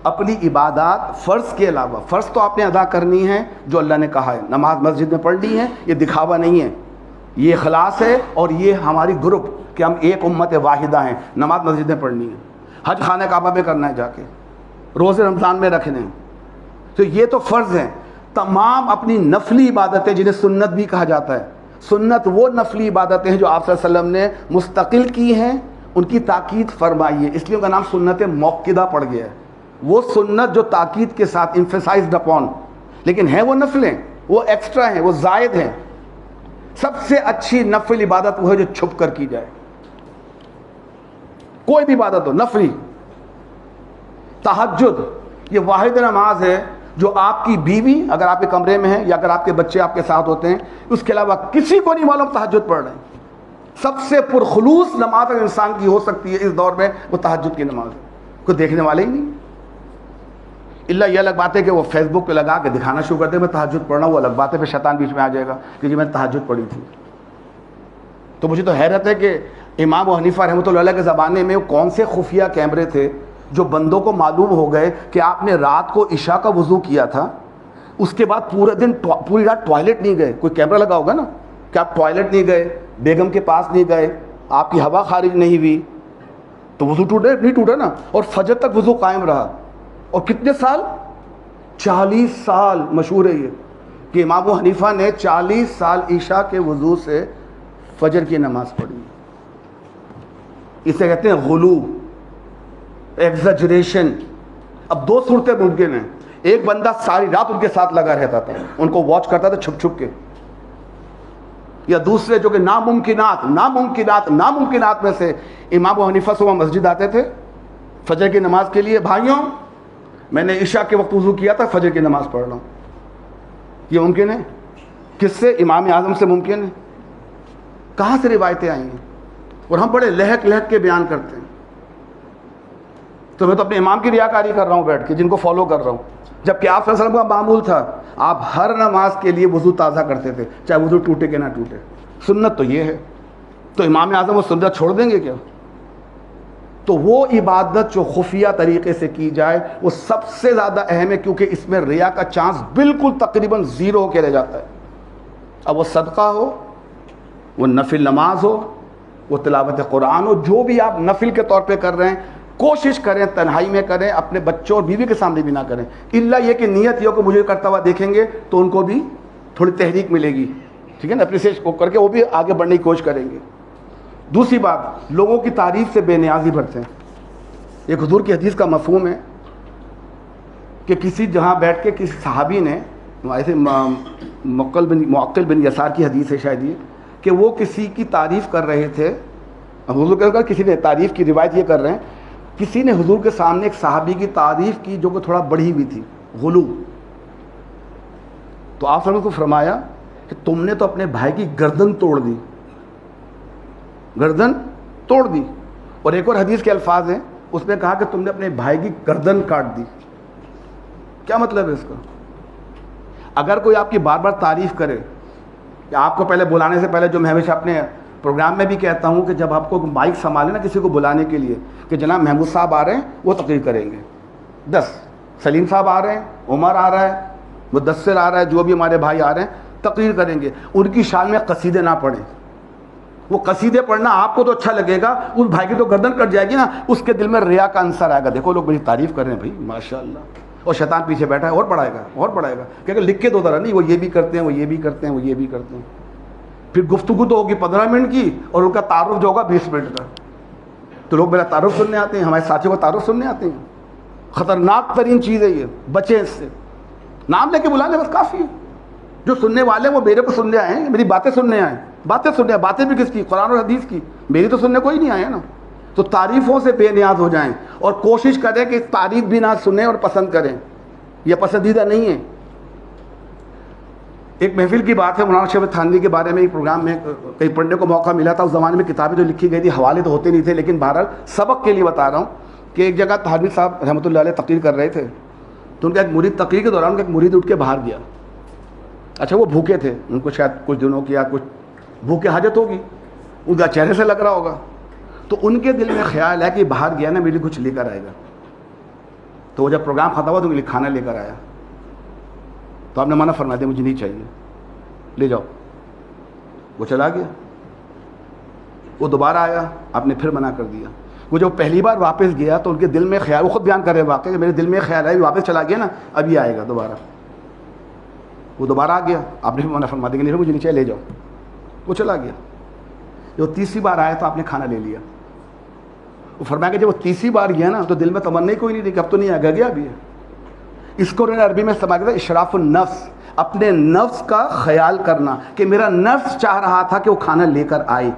اپنی عبادات فرض کے علاوہ، فرض تو آپ نے ادا کرنی ہے جو اللہ نے کہا ہے، نماز مسجد میں پڑھنی ہے، یہ دکھاوا نہیں ہے، یہ اخلاص ہے، اور یہ ہماری گروپ کہ ہم ایک امت واحدہ ہیں، نماز مسجد میں پڑھنی ہے، حج خانہ کعبہ میں کرنا ہے جا کے، روزے رمضان میں رکھنے ہیں، تو یہ تو فرض ہیں۔ تمام اپنی نفلی عبادتیں جنہیں سنت بھی کہا جاتا ہے، سنت وہ نفلی عبادتیں ہیں جو آپ صلی اللہ علیہ وسلم نے مستقل کی ہیں، ان کی تاکید فرمائی ہے، اس لیے ان کا نام سنت موقدہ پڑ گیا ہے۔ وہ سنت جو تاکید کے ساتھ emphasized upon، لیکن ہیں وہ نفلیں، وہ ایکسٹرا ہیں، وہ زائد ہیں۔ سب سے اچھی نفل عبادت وہ ہے جو چھپ کر کی جائے، کوئی بھی عبادت ہو نفلی۔ تہجد یہ واحد نماز ہے جو آپ کی بیوی اگر آپ کے کمرے میں ہے یا اگر آپ کے بچے آپ کے ساتھ ہوتے ہیں، اس کے علاوہ کسی کو نہیں معلوم تہجد پڑھ رہے ہیں۔ سب سے پرخلوص نماز اگر انسان کی ہو سکتی ہے اس دور میں، وہ تہجد کی نماز ہے، کوئی دیکھنے والے ہی نہیں۔ اللہ یہ الگ بات ہے کہ وہ فیس بک پہ لگا کے دکھانا شروع کرتے ہیں میں تہجد پڑھنا، وہ الگ بات ہے، پھر شیطان بیچ میں آ جائے گا کہ جی میں نے تہجد پڑھی تھی۔ تو مجھے تو حیرت ہے کہ امام ابو حنیفہ رحمۃ اللہ علیہ کے زمانے میں کون سے خفیہ کیمرے تھے جو بندوں کو معلوم ہو گئے کہ آپ نے رات کو عشاء کا وضو کیا تھا، اس کے بعد پوری رات ٹوائلٹ نہیں گئے، کوئی کیمرہ لگا ہوگا نا کہ آپ ٹوائلٹ نہیں گئے، بیگم کے پاس نہیں گئے، آپ کی ہوا خارج نہیں ہوئی، تو وضو ٹوٹے نہیں ٹوٹا نا، اور فجر تک وضو قائم رہا۔ اور کتنے سال؟ 40 سال مشہور ہے یہ کہ امام ابو حنیفہ نے 40 سال عشاء کے وضو سے فجر کی نماز پڑھی۔ اسے کہتے ہیں غلو، ایگزیجریشن۔ اب 2 صورتیں ممکن ہیں، ایک بندہ ساری رات ان کے ساتھ لگا رہتا تھا، ان کو واچ کرتا تھا چھپ چھپ کے، یا دوسرے جو کہ ناممکنات میں سے امام ابو حنیفہ صبح مسجد آتے تھے فجر کی نماز کے لیے، بھائیوں میں نے عشاء کے وقت وضو کیا تھا، فجر کی نماز پڑھ رہا ہوں۔ یہ ممکن ہے، کس سے؟ امام اعظم سے ممکن ہے۔ کہاں سے روایتیں آئی ہیں؟ اور ہم بڑے لہک کے بیان کرتے ہیں۔ تو میں تو اپنے امام کی ریاکاری کر رہا ہوں بیٹھ کے، جن کو فالو کر رہا ہوں، جبکہ آپ صلی اللہ علیہ وسلم کا معمول تھا آپ ہر نماز کے لیے وضو تازہ کرتے تھے، چاہے وضو ٹوٹے کہ نہ ٹوٹے۔ سنت تو یہ ہے، تو امام اعظم وہ سنت چھوڑ دیں گے کیا؟ تو وہ عبادت جو خفیہ طریقے سے کی جائے وہ سب سے زیادہ اہم ہے، کیونکہ اس میں ریا کا چانس بالکل تقریباً 0 ہو کے رہ جاتا ہے۔ اب وہ صدقہ ہو، وہ نفل نماز ہو، وہ تلاوت قرآن ہو، جو بھی آپ نفل کے طور پہ کر رہے ہیں، کوشش کریں تنہائی میں کریں، اپنے بچوں اور بیوی کے سامنے بھی نہ کریں، الا یہ کہ نیت یہ کہ مجھے کرتا ہوا دیکھیں گے تو ان کو بھی تھوڑی تحریک ملے گی، ٹھیک ہے نا، اپریشیٹ کر کے وہ بھی آگے بڑھنے کی کوشش کریں گے۔ دوسری بات، لوگوں کی تعریف سے بے نیازی برتیں۔ ایک حضور کی حدیث کا مفہوم ہے کہ کسی جہاں بیٹھ کے کسی صحابی نے ایسے معقل بن یسار کی حدیث ہے شاید یہ، کہ وہ کسی کی تعریف کر رہے تھے، حضور کے کسی نے تعریف کی روایت یہ کر رہے ہیں، کسی نے حضور کے سامنے ایک صحابی کی تعریف کی جو کہ تھوڑا بڑھی ہوئی تھی، غلو، تو آپ نے کو فرمایا کہ تم نے تو اپنے بھائی کی گردن توڑ دی، گردن توڑ دی. اور ایک اور حدیث کے الفاظ ہیں، اس میں کہا کہ تم نے اپنے بھائی کی گردن کاٹ دی. کیا مطلب ہے اس کا؟ اگر کوئی آپ کی بار بار تعریف کرے، یا آپ کو پہلے بلانے سے پہلے، جو میں ہمیشہ اپنے پروگرام میں بھی کہتا ہوں کہ جب آپ کو مائک سنبھالے نا کسی کو بلانے کے لیے کہ جناب محمود صاحب آ رہے ہیں، وہ تقریر کریں گے، 10 سلیم صاحب آ رہے ہیں، عمر آ رہا ہے، مدثر آ رہا ہے، جو بھی ہمارے بھائی آ رہے ہیں تقریر کریں گے، ان کی شان میں قصیدے نہ پڑھیں. وہ قصیدے پڑھنا آپ کو تو اچھا لگے گا، اس بھائی کی تو گردن کٹ جائے گی نا، اس کے دل میں ریا کا عنصر آئے گا. دیکھو لوگ میری تعریف کر رہے ہیں بھائی ماشاء اللہ، اور شیطان پیچھے بیٹھا ہے اور پڑھائے گا اور پڑھائے گا، کہ لکھ کے دو ذرا، نہیں وہ یہ بھی کرتے ہیں، وہ یہ بھی کرتے ہیں، وہ یہ بھی کرتے ہیں. پھر گفتگو تو ہوگی 15 منٹ کی، اور ان کا تعارف جو ہوگا 20 منٹ کا. تو لوگ میرا تعارف سننے آتے ہیں، ہمارے ساتھیوں کا تعارف سننے آتے ہیں. خطرناک ترین چیز ہے یہ، بچیں اس سے. نام لے کے بلا لیں بس کافی ہے. جو سننے والے وہ میرے کو سننے آئے ہیں، میری باتیں سننے آئے ہیں، باتیں سننے آئے. باتیں بھی کس کی؟ قرآن اور حدیث کی. میری تو سننے کوئی نہیں آیا نا. تو تعریفوں سے بے نیاز ہو جائیں، اور کوشش کریں کہ تعریف بھی نہ سنیں اور پسند کریں. یہ پسندیدہ نہیں ہے. ایک محفل کی بات ہے، مولانا شفیع تھانوی کے بارے میں ایک پروگرام میں کہیں پڑھنے کو موقع ملا تھا. اس زمانے میں کتابیں جو لکھی گئی تھی، حوالے تو ہوتے نہیں تھے، لیکن بہرحال سبق کے لیے بتا رہا ہوں کہ ایک جگہ تھانوی صاحب رحمۃ اللہ علیہ تقریر کر رہے تھے، تو ان کا ایک مرید تقریر کے دوران ان کا ایک مرید اٹھ کے باہر گیا. اچھا وہ بھوکے تھے، ان کو شاید کچھ دنوں کی یا کچھ بھوکے حاجت ہوگی، ان کا چہرے سے لگ رہا ہوگا. تو ان کے دل میں خیال ہے کہ باہر گیا نا میرے لیے کچھ لے کر آئے گا. تو وہ جب پروگرام ختم ہوا تو میرے لیے کھانا لے کر آیا. تو آپ نے منع فرما دیا، مجھے نہیں چاہیے، لے جاؤ. وہ چلا گیا. وہ دوبارہ آیا، آپ نے پھر منع کر دیا. وہ جب پہلی بار واپس گیا تو ان کے دل میں خیال، وہ خود بیان کر رہے واقعہ کہ میرے دل میں خیال ہے واپس چلا گیا نا، اب یہ آئے گا دوبارہ. وہ دوبارہ آ گیا، آپ نے بھی منع فرما دیا کہ نہیں مجھے نہیں چاہیے، لے جاؤ. وہ چلا گیا. جو تیسری بار آیا تو آپ نے کھانا لے لیا. وہ فرمایا کہ جب وہ تیسری بار گیا نا تو دل میں تمنا کوئی نہیں تھی کہ اب تو نہیں آئے گا، گیا بھی ہے. اس کو انہوں نے عربی میں استعمال کیا تھا اشراف النفس، اپنے نفس کا خیال کرنا، کہ میرا نفس چاہ رہا تھا کہ وہ کھانا لے کر آئے،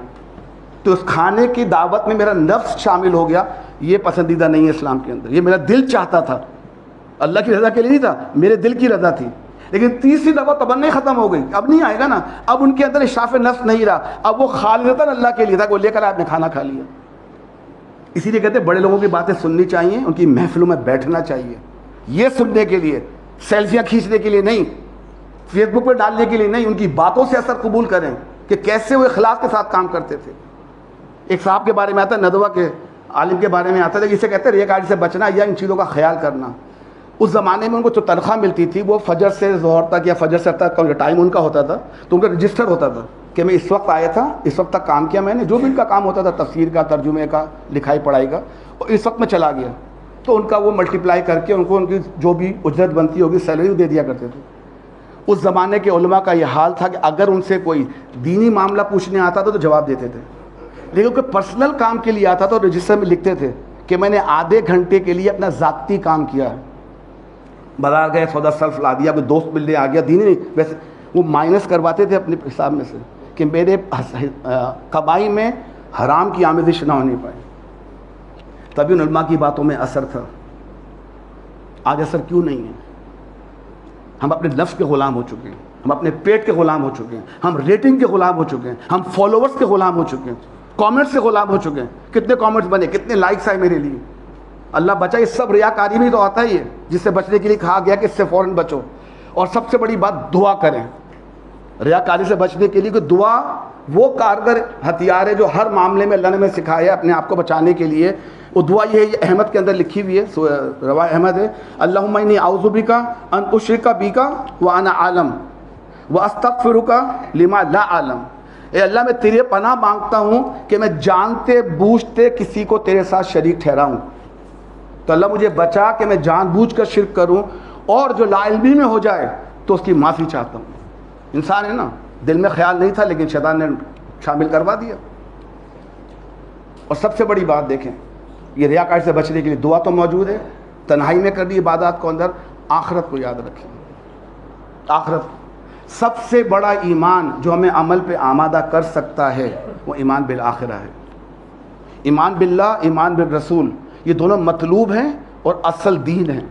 تو اس کھانے کی دعوت میں میرا نفس شامل ہو گیا. یہ پسندیدہ نہیں ہے اسلام کے اندر. یہ میرا دل چاہتا تھا، اللہ کی رضا کے لیے نہیں تھا، میرے دل کی رضا تھی. لیکن تیسری دفعہ تمنا ختم ہو گئی، اب نہیں آئے گا نا. اب ان کے اندر اشراف نفس نہیں رہا، اب وہ خالصتاً اللہ کے لیے تھا کہ وہ لے کر آپ نے کھانا کھا لیا. اسی لیے کہتے ہیں بڑے لوگوں کی باتیں سننی چاہیے، ان کی محفلوں میں بیٹھنا چاہیے. یہ سننے کے لیے، سیلفیاں کھینچنے کے لیے نہیں، فیس بک پہ ڈالنے کے لیے نہیں. ان کی باتوں سے اثر قبول کریں کہ کیسے وہ اخلاص کے ساتھ کام کرتے تھے. ایک صاحب کے بارے میں آتا ہے، ندوہ کے عالم کے بارے میں آتا ہے، اسے کہتے ہیں ریاکاری سے بچنا یا ان چیزوں کا خیال کرنا. اس زمانے میں ان کو جو تنخواہ ملتی تھی وہ فجر سے ظہر تک یا فجر سے تک کا جو ٹائم ان کا ہوتا تھا، تو ان کا رجسٹر ہوتا تھا کہ میں اس وقت آیا تھا، اس وقت تک کام کیا میں نے، جو بھی ان کا کام ہوتا تھا تفسیر کا، ترجمے کا، لکھائی پڑھائی کا، اور اس وقت میں چلا گیا. تو ان کا وہ ملٹیپلائی کر کے ان کو ان کی جو بھی اجرت بنتی ہوگی سیلری دے دیا کرتے تھے. اس زمانے کے علماء کا یہ حال تھا کہ اگر ان سے کوئی دینی معاملہ پوچھنے آتا تھا تو جواب دیتے تھے، لیکن کوئی پرسنل کام کے لیے آتا تو رجسٹر میں لکھتے تھے کہ میں نے آدھے گھنٹے کے لیے اپنا ذاتی کام کیا ہے. بازار گئے، سودا سلف لا دیا، کوئی دوست ملنے آ گیا، دینی نہیں، ویسے وہ مائنس کرواتے تھے اپنے حساب میں سے کہ میرے کمائی میں حرام کی آمیزش نہ ہونی پائے. تبھی ان علماء کی باتوں میں اثر تھا. آج اثر کیوں نہیں ہے؟ ہم اپنے نفس کے غلام ہو چکے ہیں، ہم اپنے پیٹ کے غلام ہو چکے ہیں، ہم ریٹنگ کے غلام ہو چکے ہیں، ہم فالوورز کے غلام ہو چکے ہیں، کامنٹس کے غلام ہو چکے ہیں. کتنے کامنٹس بنے، کتنے لائکس آئے میرے لیے. اللہ بچائے، اس سب ریاکاری میں تو آتا ہی ہے، جس سے بچنے کے لیے کہا گیا کہ اس سے فوراً بچو. اور سب سے بڑی بات، دعا کریں. ریاکاری سے بچنے کے لیے کہ دعا وہ کارگر ہتھیار ہے جو ہر معاملے میں اللہ نے ہمیں سکھایا اپنے آپ کو بچانے کے لیے. وہ دعا یہ ہے، یہ احمد کے اندر لکھی ہوئی ہے، روا احمد ہے، اللہم انی اعوذ بک ان اشرک بک وانا عالم واستغفرک لما لا اعلم. اے اللہ میں تیرے پناہ مانگتا ہوں کہ میں جانتے بوجھتے کسی کو تیرے ساتھ شریک ٹھہراؤں. تو اللہ مجھے بچا کہ میں جان بوجھ کر شرک کروں، اور جو لا علمی میں ہو جائے تو اس کی معافی چاہتا ہوں. انسان ہے نا، دل میں خیال نہیں تھا لیکن شیطان نے شامل کروا دیا. اور سب سے بڑی بات دیکھیں، یہ ریاکاری سے بچنے کے لیے دعا تو موجود ہے، تنہائی میں کرنی عبادات کو اندر، آخرت کو یاد رکھیں. آخرت سب سے بڑا ایمان جو ہمیں عمل پہ آمادہ کر سکتا ہے وہ ایمان بالآخرہ ہے. ایمان باللہ، ایمان بالرسول، یہ دونوں مطلوب ہیں اور اصل دین ہیں.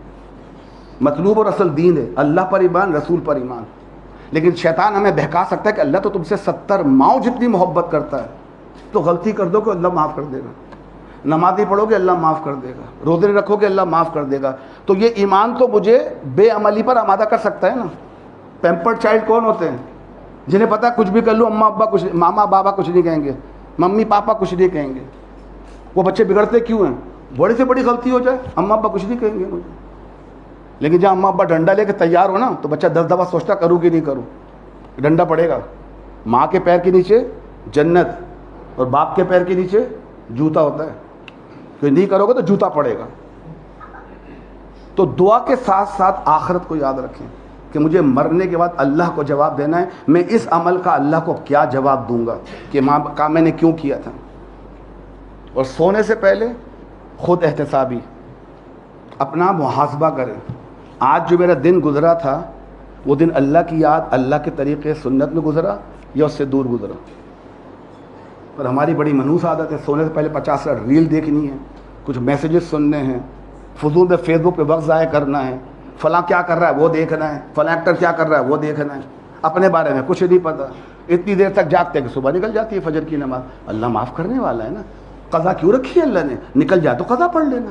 مطلوب اور اصل دین ہے، اللہ پر ایمان، رسول پر ایمان. لیکن شیطان ہمیں بہکا سکتا ہے کہ اللہ تو تم سے 70 ماؤں جتنی محبت کرتا ہے، تو غلطی کر دو کہ اللہ معاف کر دے گا. نمازی پڑھو گے اللہ معاف کر دے گا، روزے رکھو گے اللہ معاف کر دے گا. تو یہ ایمان تو مجھے بے عملی پر آمادہ کر سکتا ہے نا. پیمپرڈ چائلڈ کون ہوتے ہیں؟ جنہیں پتہ کچھ بھی کر لو اماں ابا کچھ، ماما بابا کچھ نہیں کہیں گے، ممی پاپا کچھ نہیں کہیں گے. وہ بچے بگڑتے کیوں ہیں؟ بڑی سے بڑی غلطی ہو جائے اماں ابا کچھ نہیں کہیں گے مجھے. لیکن جب اماں ابا ڈنڈا لے کے تیار ہو نا تو بچہ 10 دفعہ سوچتا کروں کہ نہیں کروں. ڈنڈا پڑے گا. ماں کے پیر کے نیچے جنت اور باپ کے پیر کے نیچے جوتا ہوتا ہے، کہ نہیں کرو گے تو جوتا پڑے گا. تو دعا کے ساتھ ساتھ آخرت کو یاد رکھیں کہ مجھے مرنے کے بعد اللہ کو جواب دینا ہے. میں اس عمل کا اللہ کو کیا جواب دوں گا کہ ماں کا میں نے کیوں کیا تھا. اور سونے سے پہلے خود احتسابی اپنا محاسبہ کریں. آج جو میرا دن گزرا تھا وہ دن اللہ کی یاد، اللہ کے طریقے سنت میں گزرا یا اس سے دور گزرا. اور ہماری بڑی منحوس عادت ہے سونے سے پہلے 50 ریل دیکھنی ہے، کچھ میسیجز سننے ہیں، فضول میں فیس بک پہ وقت ضائع کرنا ہے، فلاں کیا کر رہا ہے وہ دیکھنا ہے، فلاں ایکٹر کیا کر رہا ہے وہ دیکھنا ہے. اپنے بارے میں کچھ نہیں پتہ. اتنی دیر تک جاگتے کہ صبح نکل جاتی ہے فجر کی نماز. اللہ معاف کرنے والا ہے نا. قضا کیوں رکھی ہے اللہ نے؟ نکل جائے تو قضا پڑھ لینا.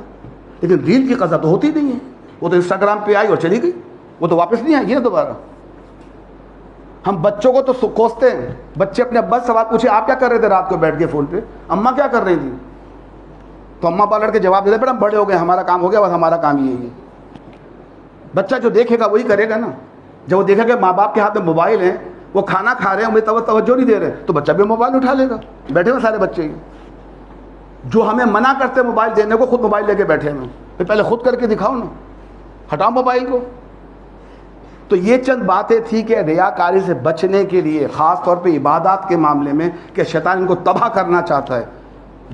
لیکن ریل کی قضا تو ہوتی نہیں ہے. وہ تو انسٹاگرام پہ آئی اور چلی گئی، وہ تو واپس نہیں آئے گی نا دوبارہ. ہم بچوں کو تو کوستے ہیں. بچے اپنے ابا سے سوال پوچھے آپ کیا کر رہے تھے رات کو بیٹھ کے فون پہ؟ اماں کیا کر رہی تھی؟ تو اماں پا لڑ کے جواب دیتے بیٹا ہم بڑے ہو گئے، ہمارا کام ہو گیا، بس ہمارا کام یہی ہے. بچہ جو دیکھے گا وہی کرے گا نا. جب وہ دیکھے گا ماں باپ کے ہاتھ میں موبائل ہیں، وہ کھانا کھا رہے ہیں ہمیں توجہ نہیں دے رہے، تو بچہ بھی موبائل اٹھا لے گا. بیٹھے ہوئے سارے بچے جو ہمیں منع کرتے موبائل دینے کو، خود موبائل لے کے بیٹھے ہیں. پہلے خود کر کے دکھاؤ نا، ہٹاؤ موبائل کو. تو یہ چند باتیں تھی کہ ریاکاری سے بچنے کے لیے، خاص طور پہ عبادات کے معاملے میں کہ شیطان ان کو تباہ کرنا چاہتا ہے.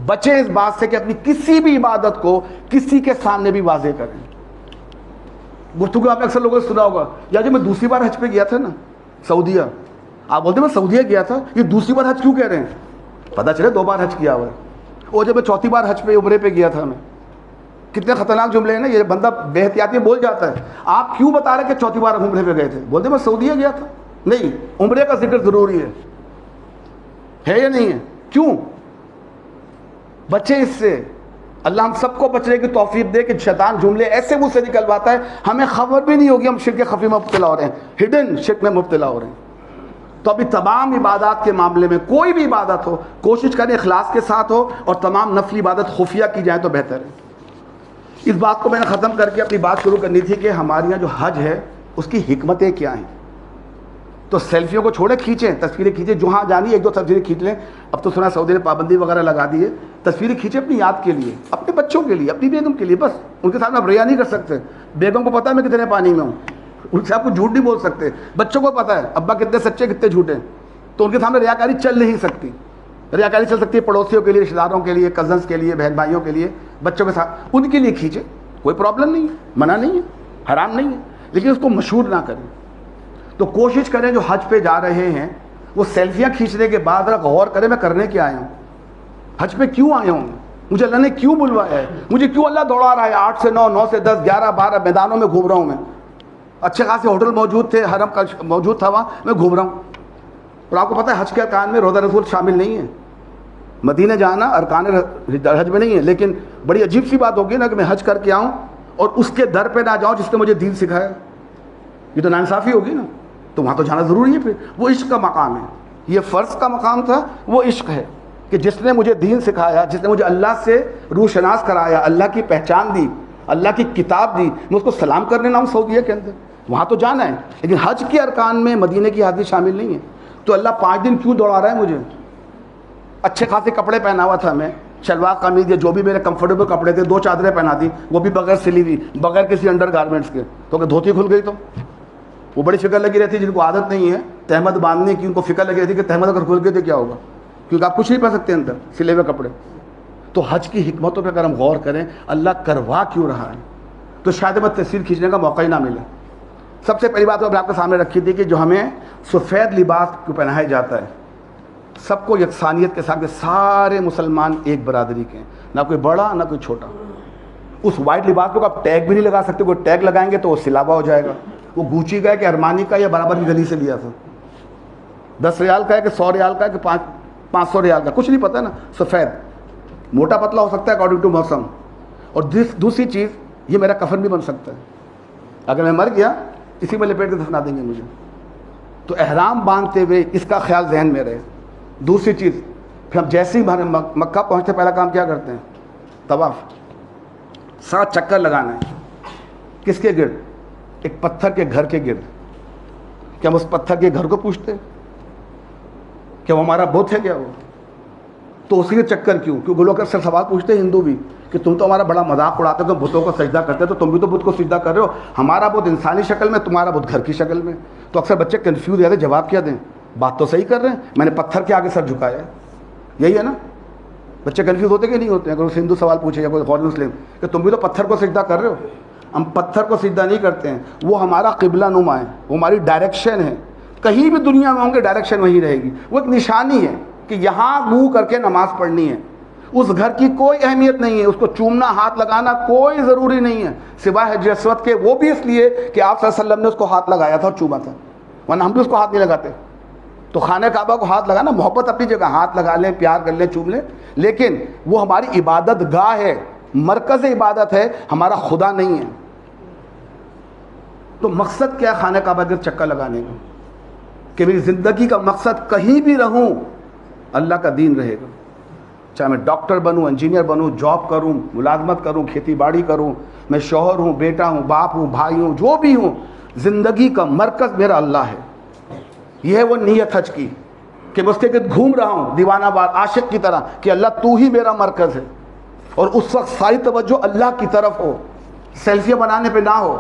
بچیں اس بات سے کہ اپنی کسی بھی عبادت کو کسی کے سامنے بھی واضح کریں. گفتگو آپ نے اکثر لوگوں نے سنا ہوگا، یا جو میں دوسری بار حج پہ گیا تھا نا سعودیہ، آپ بولتے ہیں میں سعودیہ گیا تھا، یہ دوسری بار حج کیوں کہہ رہے ہیں؟ پتہ چلے 2 بار حج کیا ہوا ہے. اور جب میں چوتھی بار حج پہ عمرے پہ گیا تھا میں، کتنے خطرناک جملے ہیں نا. یہ بندہ بے احتیاطی بول جاتا ہے آپ کیوں بتا رہے کہ چوتھی بار عمرے پہ گئے تھے؟ بولتے میں سعودیہ گیا تھا. نہیں، عمرے کا ذکر ضروری ہے یا نہیں ہے؟ کیوں؟ بچے اس سے. اللہ ہم سب کو بچنے کی توفیق دے کہ شیطان جملے ایسے منہ سے نکلواتا ہے ہمیں خبر بھی نہیں ہوگی ہم شرک خفی میں مبتلا ہو رہے ہیں، ہڈن شرک میں مبتلا ہو رہے ہیں. تو ابھی تمام عبادات کے معاملے میں کوئی بھی عبادت ہو کوشش کریں اخلاص کے ساتھ ہو، اور تمام نفلی عبادت خفیہ کی جائے تو بہتر ہے. اس بات کو میں نے ختم کر کے اپنی بات شروع کرنی تھی کہ ہمارے یہاں جو حج ہے اس کی حکمتیں کیا ہیں. تو سیلفیوں کو چھوڑے، کھینچیں، تصویریں کھینچیں، جہاں جانی 1-2 تصویریں کھینچ لیں. اب تو سنا سعودی نے پابندی وغیرہ لگا دی ہے. تصویریں کھینچیں اپنی یاد کے لیے، اپنے بچوں کے لیے، اپنی بیگم کے لیے. بس ان کے سامنے آپ ریا نہیں کر سکتے. بیگم کو پتہ ہے میں کتنے پانی میں ہوں، ان سے آپ کو جھوٹ نہیں بول سکتے. بچوں کو پتہ ہے ابا کتنے سچے کتنے جھوٹے، تو ان کے سامنے ریاکاری چل نہیں سکتی. ریاکاری چل سکتی ہے پڑوسیوں کے لیے، رشتہ داروں کے لیے، کزنس کے لیے، بہن بھائیوں کے لیے، بچوں کے ساتھ ان کے لیے کھینچیں، کوئی پرابلم نہیں ہے، منع نہیں ہے، حرام نہیں ہے. لیکن اس کو مشہور نہ کریں. تو کوشش کریں جو حج پہ جا رہے ہیں وہ سیلفیاں کھینچنے کے بعد ذرا غور کریں میں کرنے کیا آیا ہوں، حج پہ کیوں آیا ہوں، مجھے اللہ نے کیوں بلوایا ہے، مجھے کیوں اللہ دوڑا رہا ہے 8 سے 9، 9 سے 10، 11، 12 میدانوں میں گھوم رہا ہوں. میں اچھے خاصے ہوٹل موجود تھے، حرم کا موجود تھا، وہاں میں گھوم رہا ہوں. اور آپ کو پتہ ہے حج کے ارکان میں روزہ رسول شامل نہیں ہے. مدینہ جانا ارکان حج میں نہیں ہے. لیکن بڑی عجیب سی بات ہوگی نا کہ میں حج کر کے آؤں اور اس کے در پہ نہ جاؤں جس نے مجھے دین سکھایا. یہ تو ناانصافی ہوگی نا. تو وہاں تو جانا ضروری ہے. پھر وہ عشق کا مقام ہے. یہ فرض کا مقام تھا، وہ عشق ہے کہ جس نے مجھے دین سکھایا، جس نے مجھے اللہ سے روح شناس کرایا، اللہ کی پہچان دی، اللہ کی کتاب دی، میں اس کو سلام کرنے نہ ہوں سعودیہ کے اندر. وہاں تو جانا ہے. لیکن حج کے ارکان میں مدینے کی حاضری شامل نہیں ہے. تو اللہ 5 دن کیوں دوڑا رہا ہے مجھے؟ اچھے خاصے کپڑے پہنا ہوا تھا میں، شلوار قمیض یا جو بھی میرے کمفرٹیبل کپڑے تھے، 2 چادریں پہنا دی، وہ بھی بغیر سلی ہوئی، بغیر کسی انڈر گارمنٹس کے. تو کہ دھوتی کھل گئی تو وہ بڑی فکر لگی رہتی ہے. جن کو عادت نہیں ہے تہمت باندھنے کی، ان کو فکر لگی رہتی ہے کہ تہمت اگر کھل گئی تو کیا ہوگا، کیونکہ آپ کچھ نہیں پہن سکتے اندر سلے ہوئے کپڑے. تو حج کی حکمتوں پہ اگر ہم غور کریں اللہ کروا کیوں رہا ہے، تو شاید ہمیں تصویر کھینچنے کا موقع ہی نہ ملے. سب سے پہلی بات تو آپ کے سامنے رکھی تھی کہ جو ہمیں سفید لباس کو پہنایا جاتا ہے، سب کو یکسانیت کے ساتھ کہ سارے مسلمان ایک برادری کے ہیں، نہ کوئی بڑا نہ کوئی چھوٹا. اس وائٹ لباس کو آپ ٹیگ بھی نہیں لگا سکتے، کوئی ٹیگ لگائیں گے تو وہ سلاوا ہو جائے گا. وہ گوچی کا ہے کہ ارمانی کا یا برابر کی گلی سے لیا تھا، 10 ریال کا ہے کہ 100 ریال کا ہے کہ 500 ریال کا، کچھ نہیں پتہ نا. سفید موٹا پتلا ہو سکتا ہے اکارڈنگ ٹو موسم. اور دوسری چیز، یہ میرا کفن بھی بن سکتا ہے، اگر میں مر گیا اسی میں لپیٹ کے دفنا دیں گے مجھے. تو احرام باندھتے ہوئے اس کا خیال ذہن میں رہے. دوسری چیز، پھر ہم جیسے ہی مکہ پہنچتے پہلا کام کیا کرتے ہیں؟ طواف. 7 چکر لگانا ہے. کس کے گرد؟ ایک پتھر کے گھر کے گرد. کیا ہم اس پتھر کے گھر کو پوچھتے ہیں؟ کیا وہ ہمارا بت ہے کیا وہ؟ تو اسی کے چکر کیوں؟ کیونکہ لوگ اکثر سوال پوچھتے ہیں ہندو بھی کہ تم تو ہمارا بڑا مذاق اڑاتے ہو، تم بتوں کو سجدہ کرتے تو تم بھی تو بت کو سجدہ کر رہے ہو. ہمارا بت انسانی شکل میں، تمہارا بت گھر کی شکل میں. تو اکثر بچے کنفیوز رہتے ہیں، جواب کیا دیں؟ بات تو صحیح کر رہے ہیں، میں نے پتھر کے آگے سر جھکایا ہے. یہی ہے نا؟ بچے کنفیوز ہوتے کہ نہیں ہوتے ہیں؟ اگر اس ہندو سوال پوچھے یا کوئی غیر مسلم کہ تم بھی تو پتھر کو سجدہ کر رہے ہو. ہم پتھر کو سجدہ نہیں کرتے ہیں، وہ ہمارا قبلہ نما ہے، وہ ہماری ڈائریکشن ہے. کہیں بھی دنیا میں ہوں گے ڈائریکشن وہی رہے گی. وہ ایک نشانی ہے کہ یہاں منہ کر کے نماز پڑھنی ہے. اس گھر کی کوئی اہمیت نہیں ہے، اس کو چومنا ہاتھ لگانا کوئی ضروری نہیں ہے سوائے حجر اسود کے. وہ بھی اس لیے کہ آپ صلی اللہ علیہ وسلم نے اس کو ہاتھ لگایا تھا اور چوما تھا، ورنہ ہم بھی اس کو ہاتھ نہیں لگاتے. تو خانہ کعبہ کو ہاتھ لگانا محبت اپنی جگہ، ہاتھ لگا لیں، پیار کر لیں، چوم لیں، لیکن وہ ہماری عبادت گاہ ہے، مرکز عبادت ہے، ہمارا خدا نہیں ہے. تو مقصد کیا ہے خانہ کعبہ کے چکر لگانے کا؟ کہ میری زندگی کا مقصد کہیں بھی رہوں اللہ کا دین رہے گا. چاہے میں ڈاکٹر بنوں، انجینئر بنوں، جاب کروں، ملازمت کروں، کھیتی باڑی کروں، میں شوہر ہوں، بیٹا ہوں، باپ ہوں، بھائی ہوں، جو بھی ہوں، زندگی کا مرکز میرا اللہ ہے. یہ ہے وہ نیت حج کی کہ میں اس کے گرد گھوم رہا ہوں دیوانہ وار عاشق کی طرح کہ اللہ تو ہی میرا مرکز ہے. اور اس وقت ساری توجہ اللہ کی طرف ہو، سیلفیاں بنانے پہ نہ ہو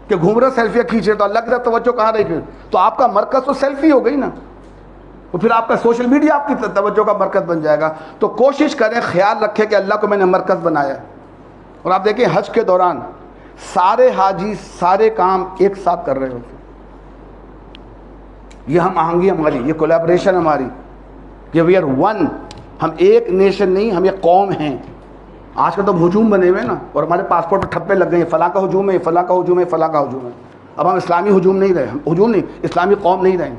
کہ گھوم رہے سیلفیاں کھینچ رہے تو اللہ کی طرف توجہ کہاں رہی پھر؟ تو آپ کا مرکز تو سیلفی ہو گئی نا. تو پھر آپ کا سوشل میڈیا آپ کی توجہ کا مرکز بن جائے گا. تو کوشش کریں، خیال رکھیں کہ اللہ کو میں نے مرکز بنایا. اور آپ دیکھیں حج کے دوران سارے حاجی سارے کام ایک ساتھ کر رہے ہوتے ہیں. یہ ہم آہنگی ہماری، یہ کولیبریشن ہماری، کہ وی آر ون. ہم ایک نیشن نہیں، ہم ایک قوم ہیں. آج کل تو ہجوم بنے ہوئے نا، اور ہمارے پاسپورٹ پہ ٹھپے لگ گئے ہیں، فلاں کا ہجوم ہے، فلاں کا ہجوم ہے، فلاں کا ہجوم ہے. اب ہم اسلامی ہجوم نہیں رہے، ہجوم نہیں، اسلامی قوم نہیں رہے.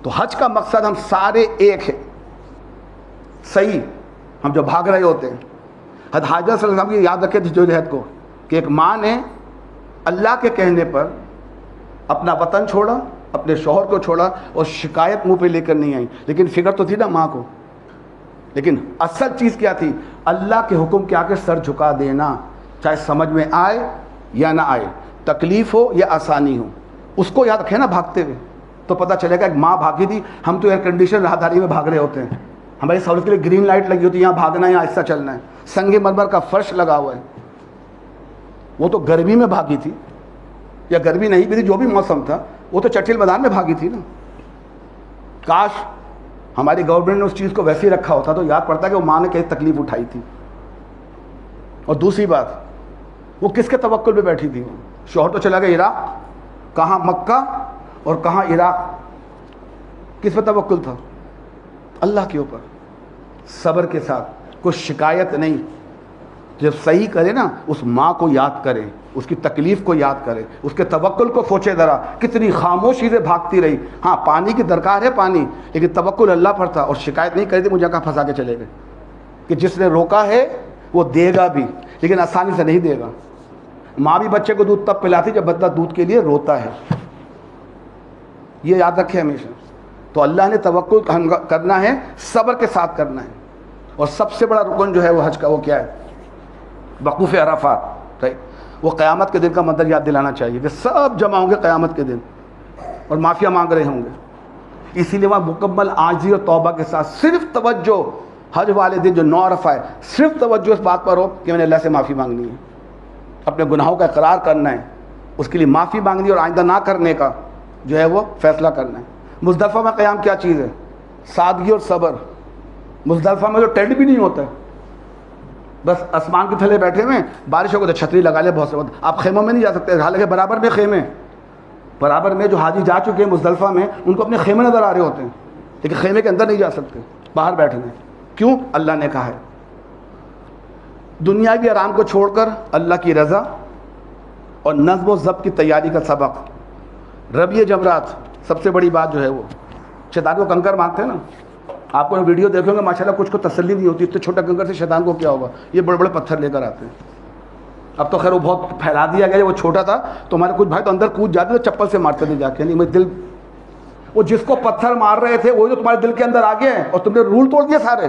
تو حج کا مقصد ہم سارے ایک ہیں. صحیح ہم جو بھاگ رہے ہوتے ہیں، حضرت حاجر صلی اللہ علیہ وسلم کی یاد رکھے جدوجہد کو کہ ایک ماں نے اللہ کے کہنے پر اپنا وطن چھوڑا، اپنے شوہر کو چھوڑا، اور شکایت منہ پہ لے کر نہیں آئی. لیکن فکر تو تھی نا ماں کو. لیکن اصل چیز کیا تھی؟ اللہ کے حکم کے آگے سر جھکا دینا، چاہے سمجھ میں آئے یا نہ آئے، تکلیف ہو یا آسانی ہو. اس کو یاد رکھے نا بھاگتے ہوئے، تو پتہ چلے گا ایک ماں بھاگی تھی. ہم تو ایئر کنڈیشن راہداری میں بھاگ رہے ہوتے ہیں، ہماری سہولت کے لیے گرین لائٹ لگی ہوتی ہے، یہاں بھاگنا ہے، یہاں آہستہ چلنا ہے، سنگ مرمر کا فرش لگا ہوا ہے. وہ تو گرمی میں بھاگی تھی، یا گرمی نہیں بھی تھی، جو بھی موسم تھا، وہ تو چٹیل میدان میں بھاگی تھی نا. کاش ہماری گورنمنٹ نے اس چیز کو ویسے ہی رکھا ہوتا تو یاد پڑتا کہ وہ ماں نے کئی تکلیف اٹھائی تھی. اور دوسری بات، وہ کس کے توکل پہ بیٹھی تھی؟ شوہر تو چلا گیا عراق، کہاں مکہ اور کہاں عراق. کس پہ توکل تھا؟ اللہ کے اوپر. صبر کے ساتھ، کوئی شکایت نہیں. جب صحیح کرے نا، اس ماں کو یاد کرے، اس کی تکلیف کو یاد کرے، اس کے توکل کو سوچے ذرا. کتنی خاموشی سے بھاگتی رہی. ہاں پانی کی درکار ہے پانی، لیکن توکل اللہ پر تھا، اور شکایت نہیں کری تھی مجھے کہاں پھنسا کے چلے گئے. کہ جس نے روکا ہے وہ دے گا بھی، لیکن آسانی سے نہیں دے گا. ماں بھی بچے کو دودھ تب پلاتی جب بچہ دودھ کے لیے روتا ہے. یہ یاد رکھے ہمیشہ. تو اللہ نے توکل کرنا ہے، صبر کے ساتھ کرنا ہے. اور سب سے بڑا رکن جو ہے وہ حج کا، وہ کیا ہے؟ وقوف عرفات. وہ قیامت کے دن کا منظر یاد دلانا چاہیے کہ سب جمع ہوں گے قیامت کے دن اور معافیا مانگ رہے ہوں گے. اسی لیے وہاں مکمل عاجزی اور توبہ کے ساتھ صرف توجہ حج والے دن جو 9 عرفہ ہے، صرف توجہ اس بات پر ہو کہ میں نے اللہ سے معافی مانگنی ہے، اپنے گناہوں کا اقرار کرنا ہے، اس کے لیے معافی مانگنی ہے، اور آئندہ نہ کرنے کا جو ہے وہ فیصلہ کرنا ہے. مزدلفہ میں قیام کیا چیز ہے؟ سادگی اور صبر. مزدلفہ میں جو ٹینٹ بھی نہیں ہوتا ہے، بس آسمان کے تھلے بیٹھے ہوئے ہیں، بارش ہو گئی تو چھتری لگا لے. بہت سے وقت آپ خیموں میں نہیں جا سکتے، حالانکہ برابر میں خیمے. برابر میں جو حاجی جا چکے ہیں مزدلفہ میں، ان کو اپنے خیمے نظر آ رہے ہوتے ہیں، لیکن خیمے کے اندر نہیں جا سکتے، باہر بیٹھنے. کیوں؟ اللہ نے کہا ہے. دنیاوی آرام کو چھوڑ کر اللہ کی رضا اور نظم و ضبط کی تیاری کا سبق. ربیع جمرات سب سے بڑی بات جو ہے وہ شیطان کو کنکر مانگتے ہیں نا. آپ کو ویڈیو دیکھیں گے ماشاءاللہ کچھ کو تسلی نہیں ہوتی، اتنے چھوٹے کنکر سے شیطان کو کیا ہوگا. یہ بڑے بڑے پتھر لے کر آتے ہیں. اب تو خیر وہ بہت پھیلا دیا گیا، وہ چھوٹا تھا تو ہمارے کچھ بھائی تو اندر کود جاتے تھے، چپل سے مارتے تھے جا کے. نہیں دل، وہ جس کو پتھر مار رہے تھے وہی تو تمہارے دل کے اندر آ گئے ہیں اور تم نے رول توڑ دیے سارے.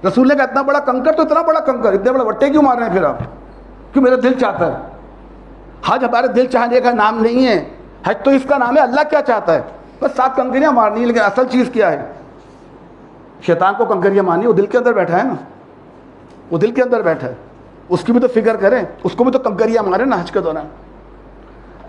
رسول نے کہا اتنا بڑا کنکر تو اتنا بڑا کنکر، اتنے بڑے وٹے کیوں مار رہے ہیں پھر آپ؟ کیوں؟ میرا دل چاہتا ہے. حج ہمارے دل چاہنے کا نام نہیں ہے، حج تو اس کا نام ہے اللہ کیا چاہتا ہے. بس 7 کنکریاں مارنی ہے، لیکن اصل چیز کیا ہے؟ شیطان کو کنکریاں مارنی، وہ دل کے اندر بیٹھا ہے نا، وہ دل کے اندر بیٹھا ہے. اس کی بھی تو فکر کریں، اس کو بھی تو کنکریاں مارے نا حج کے دوران.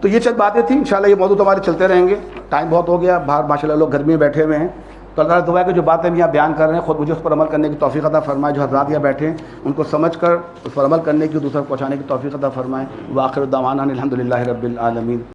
تو یہ چند باتیں تھیں. انشاءاللہ یہ موضوع تو ہمارے چلتے رہیں گے. ٹائم بہت ہو گیا، باہر ماشاءاللہ لوگ گرمی میں بیٹھے ہوئے ہیں. تو اللہ تعالیٰ دعا ہے کہ جو باتیں ہم یہاں بیان کر رہے ہیں خود مجھے اس پر عمل کرنے کی توفیق عطا فرمائے. جو حضرات یہاں بیٹھے ہیں ان کو سمجھ کر اس پر عمل کرنے کی، دوسرا پہنچانے کی توفیق عطا فرمائے. وآخر دعوانا الحمدللہ رب العالمین.